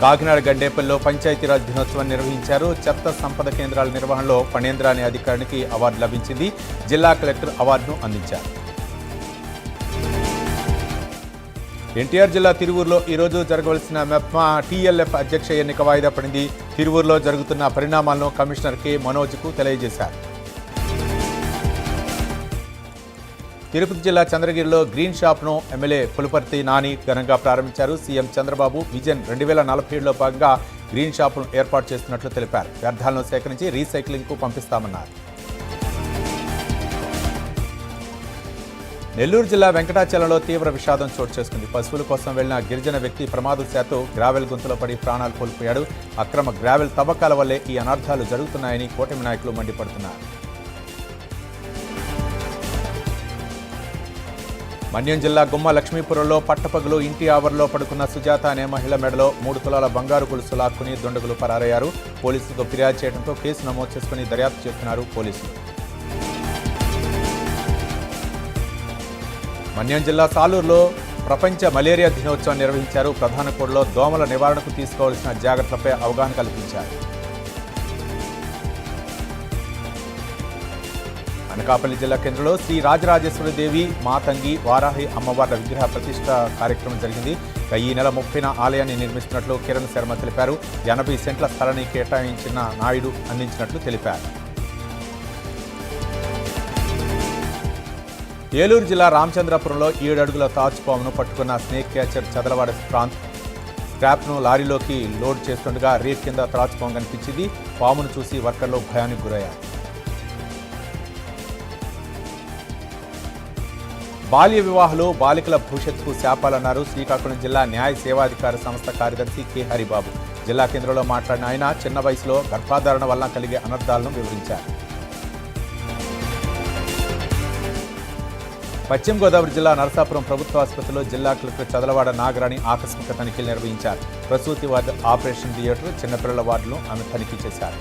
కాకినాడ గండేపల్లిలో పంచాయతీరాజ్ దినోత్సవం నిర్వహించారు. చెత్త సంపద కేంద్రాల నిర్వహణలో ఫణేంద్ర అనే అధికారికి అవార్డు లభించింది. జిల్లా కలెక్టర్ అవార్డును అందించారు. ఎన్టీఆర్ జిల్లా తిరువూరులో ఈరోజు జరగవలసిన మెప్మా టీఎల్ఎఫ్ అధ్యక్ష ఎన్నిక వాయిదా పడింది. తిరువూరులో జరుగుతున్న పరిణామాలను కమిషనర్ కె మనోజ్కు తెలియజేశారు. తిరుపతి జిల్లా చంద్రగిరిలో గ్రీన్ షాప్ను ఎమ్మెల్యే పులపర్తి నాని ఘనంగా ప్రారంభించారు. సీఎం చంద్రబాబు విజన్ 2047లో భాగంగా గ్రీన్ షాప్ను ఏర్పాటు చేస్తున్నట్లు తెలిపారు. వ్యర్థాలను సేకరించి రీసైక్లింగ్కు పంపిస్తామన్నారు. నెల్లూరు జిల్లా వెంకటాచలంలో తీవ్ర విషాదం చోటు చేసుకుంది. పశువుల కోసం వెళ్లిన గిరిజన వ్యక్తి ప్రమాదవశాత్తు గ్రావెల్ గుంతలో పడి ప్రాణాలు కోల్పోయాడు. అక్రమ గ్రావెల్ తవ్వకాల వల్లే ఈ అనర్థాలు జరుగుతున్నాయని కూటమి నాయకులు మండిపడుతున్నారు. మన్యం జిల్లా గుమ్మ లక్ష్మీపురంలో పట్టపగలు ఇంటి ఆవరణలో పడుకున్న సుజాత అనే మహిళ మెడలో 3 తులాల బంగారు గొలుసు లాక్కుని దుండగులు పరారయ్యారు. పోలీసులకు ఫిర్యాదు చేయడంతో కేసు నమోదు చేసుకుని దర్యాప్తు చేస్తున్నారు పోలీసులు. మన్యం జిల్లా సాలూరులో ప్రపంచ మలేరియా దినోత్సవం నిర్వహించారు. ప్రధాన కూడలో దోమల నివారణకు తీసుకోవాల్సిన జాగ్రత్తలపై అవగాహన కల్పించారు. అనకాపల్లి జిల్లా కేంద్రంలో శ్రీ రాజరాజేశ్వరి దేవి మాతంగి వారాహి అమ్మవార్ల విగ్రహ ప్రతిష్ఠ కార్యక్రమం జరిగింది. ఈ నెల 30న ఆలయాన్ని నిర్మిస్తున్నట్లు కిరణ్ శర్మ తెలిపారు. 80 సెంట్ల స్థలాన్ని కేటాయించిన నాయుడు అందించినట్లు తెలిపారు. ఏలూరు జిల్లా రామచంద్రపురంలో 7 అడుగుల తాచుపామును పట్టుకున్న స్నేక్ క్యాచర్ చదలవాడ ప్రాంత్ స్క్రాప్ను లారీలోకి లోడ్ చేస్తుండగా రేట్ కింద త్రాచుపాము కనిపించింది. పామును చూసి వర్కర్లు భయానికి గురయ్యారు. బాల్య వివాహాలు బాలికల భవిష్యత్తుకు శాపాలన్నారు శ్రీకాకుళం జిల్లా న్యాయ సేవాధికార సంస్థ కార్యదర్శి కె హరిబాబు. జిల్లా కేంద్రంలో మాట్లాడిన ఆయన చిన్న వయసులో గర్భాధారణ వల్ల కలిగే అనర్థాలను వివరించారు. పశ్చిమ గోదావరి జిల్లా నరసాపురం ప్రభుత్వ ఆసుపత్రిలో జిల్లా కలెక్టర్ చదలవాడ నాగరాణి ఆకస్మిక తనిఖీలు నిర్వహించారు. ప్రసూతి వార్డు, ఆపరేషన్ థియేటర్, చిన్నపిల్లల వార్డులను ఆమె తనిఖీ చేశారు.